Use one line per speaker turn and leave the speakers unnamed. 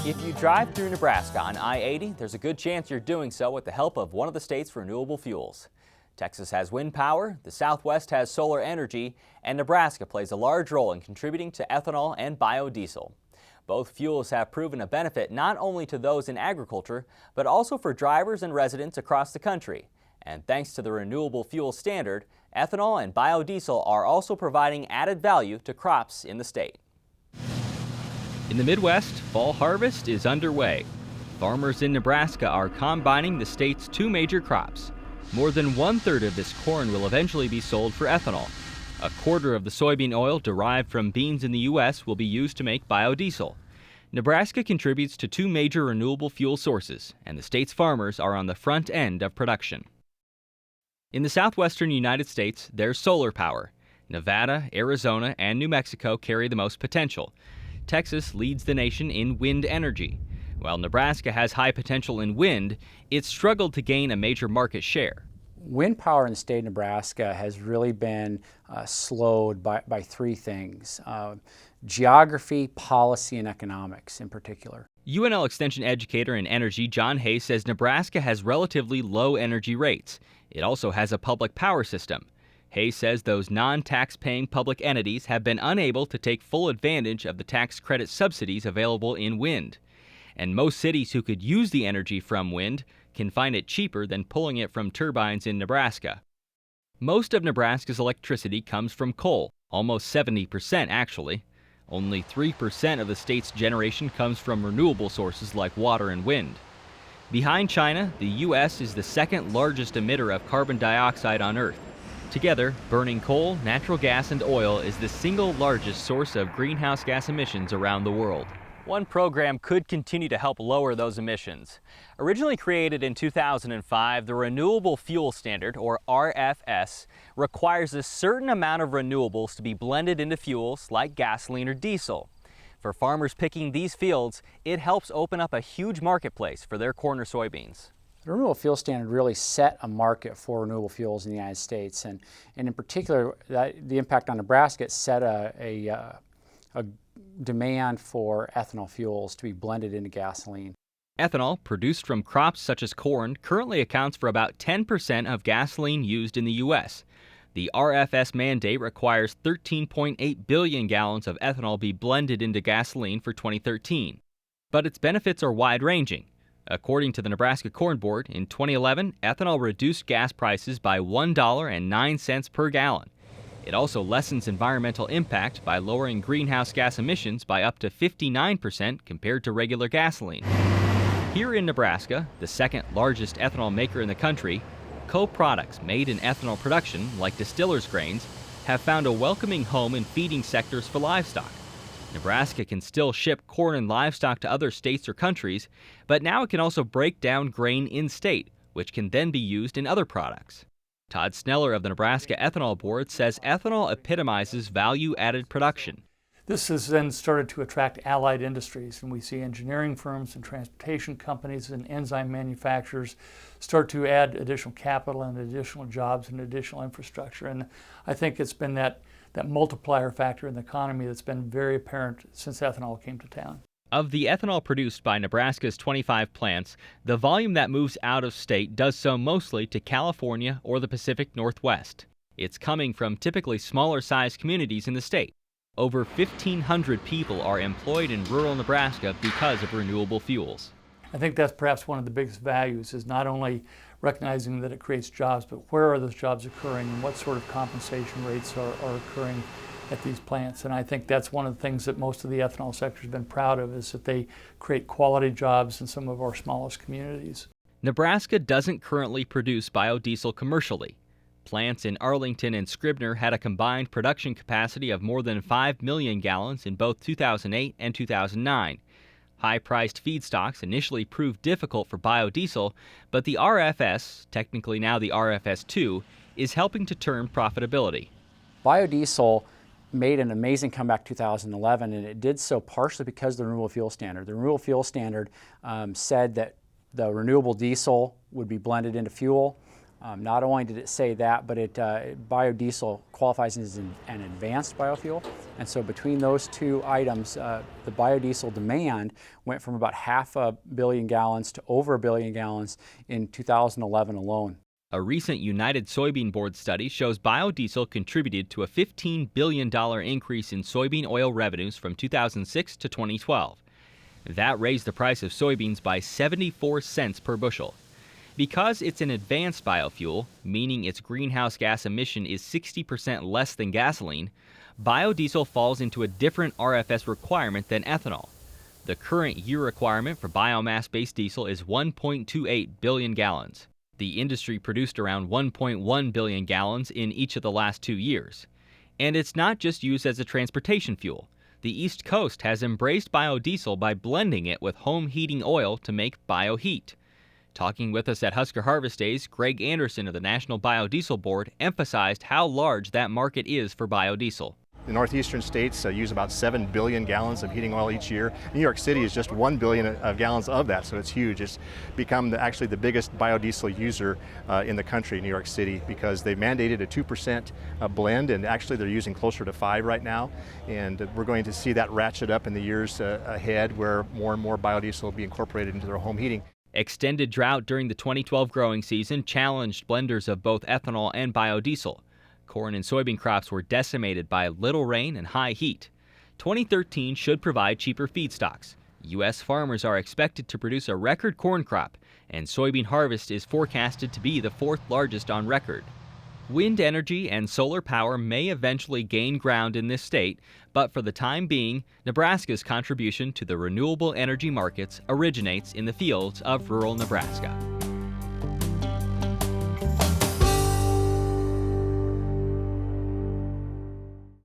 If you drive through Nebraska on I-80, there's a good chance you're doing so with the help of one of the state's renewable fuels. Texas has wind power, the Southwest has solar energy, and Nebraska plays a large role in contributing to ethanol and biodiesel. Both fuels have proven a benefit not only to those in agriculture, but also for drivers and residents across the country. And thanks to the Renewable Fuel Standard, ethanol and biodiesel are also providing added value to crops in the state.
In the Midwest, fall harvest is underway. Farmers in Nebraska are combining the state's two major crops. More than 1/3 of this corn will eventually be sold for ethanol. A quarter of the soybean oil derived from beans in the U.S. will be used to make biodiesel. Nebraska contributes to two major renewable fuel sources, and the state's farmers are on the front end of production. In the southwestern United States, there's solar power. Nevada, Arizona, and New Mexico carry the most potential. Texas leads the nation in wind energy. While Nebraska has high potential in wind, it's struggled to gain a major market share.
Wind power in the state of Nebraska has really been slowed by three things: geography, policy, and economics in particular.
UNL Extension educator in energy John Hayes says Nebraska has relatively low energy rates. It also has a public power system. Hayes says those non-tax-paying public entities have been unable to take full advantage of the tax credit subsidies available in wind. And most cities who could use the energy from wind can find it cheaper than pulling it from turbines in Nebraska. Most of Nebraska's electricity comes from coal, almost 70% actually. Only 3% of the state's generation comes from renewable sources like water and wind. Behind China, the U.S. is the second largest emitter of carbon dioxide on Earth. Together, burning coal, natural gas, and oil is the single largest source of greenhouse gas emissions around the world.
One program could continue to help lower those emissions. Originally created in 2005, the Renewable Fuel Standard, or RFS, requires a certain amount of renewables to be blended into fuels like gasoline or diesel. For farmers picking these fields, it helps open up a huge marketplace for their corn or soybeans.
The Renewable Fuel Standard really set a market for renewable fuels in the United States, and in particular, the impact on Nebraska, it set a demand for ethanol fuels to be blended into gasoline.
Ethanol, produced from crops such as corn, currently accounts for about 10% of gasoline used in the U.S. The RFS mandate requires 13.8 billion gallons of ethanol be blended into gasoline for 2013. But its benefits are wide-ranging. According to the Nebraska Corn Board, in 2011, ethanol reduced gas prices by $1.09 per gallon. It also lessens environmental impact by lowering greenhouse gas emissions by up to 59% compared to regular gasoline. Here in Nebraska, the second largest ethanol maker in the country, co-products made in ethanol production, like distillers' grains, have found a welcoming home in feeding sectors for livestock. Nebraska can still ship corn and livestock to other states or countries, but now it can also break down grain in-state, which can then be used in other products. Todd Sneller of the Nebraska Ethanol Board says ethanol epitomizes value-added production.
This has then started to attract allied industries, and we see engineering firms and transportation companies and enzyme manufacturers start to add additional capital and additional jobs and additional infrastructure. And I think it's been that multiplier factor in the economy that's been very apparent since ethanol came to town.
Of the ethanol produced by Nebraska's 25 plants, the volume that moves out of state does so mostly to California or the Pacific Northwest. It's coming from typically smaller-sized communities in the state. Over 1,500 people are employed in rural Nebraska because of renewable fuels.
I think that's perhaps one of the biggest values, is not only recognizing that it creates jobs, but where are those jobs occurring and what sort of compensation rates are occurring at these plants. And I think that's one of the things that most of the ethanol sector has been proud of, is that they create quality jobs in some of our smallest communities.
Nebraska doesn't currently produce biodiesel commercially. Plants in Arlington and Scribner had a combined production capacity of more than 5 million gallons in both 2008 and 2009. High-priced feedstocks initially proved difficult for biodiesel, but the RFS, technically now the RFS2, is helping to turn profitability.
Biodiesel made an amazing comeback 2011, and it did so partially because of the Renewable Fuel Standard. The Renewable Fuel Standard said that the renewable diesel would be blended into fuel. Not only did it say that, but biodiesel qualifies as an advanced biofuel. And so between those two items, the biodiesel demand went from about 500 million gallons to over 1 billion gallons in 2011 alone.
A recent United Soybean Board study shows biodiesel contributed to a $15 billion increase in soybean oil revenues from 2006 to 2012. That raised the price of soybeans by 74 cents per bushel. Because it's an advanced biofuel, meaning its greenhouse gas emission is 60% less than gasoline, biodiesel falls into a different RFS requirement than ethanol. The current year requirement for biomass-based diesel is 1.28 billion gallons. The industry produced around 1.1 billion gallons in each of the last 2 years. And it's not just used as a transportation fuel. The East Coast has embraced biodiesel by blending it with home heating oil to make bioheat. Talking with us at Husker Harvest Days, Greg Anderson of the National Biodiesel Board emphasized how large that market is for biodiesel.
The northeastern states use about 7 billion gallons of heating oil each year. New York City is just 1 billion gallons of that, so it's huge. It's become actually the biggest biodiesel user in the country, New York City, because they mandated a 2% blend, and actually they're using closer to 5 right now. And we're going to see that ratchet up in the years ahead, where more and more biodiesel will be incorporated into their home heating.
Extended drought during the 2012 growing season challenged blenders of both ethanol and biodiesel. Corn and soybean crops were decimated by little rain and high heat. 2013 should provide cheaper feedstocks. U.S. farmers are expected to produce a record corn crop, and soybean harvest is forecasted to be the 4th largest on record. Wind energy and solar power may eventually gain ground in this state, but for the time being, Nebraska's contribution to the renewable energy markets originates in the fields of rural Nebraska.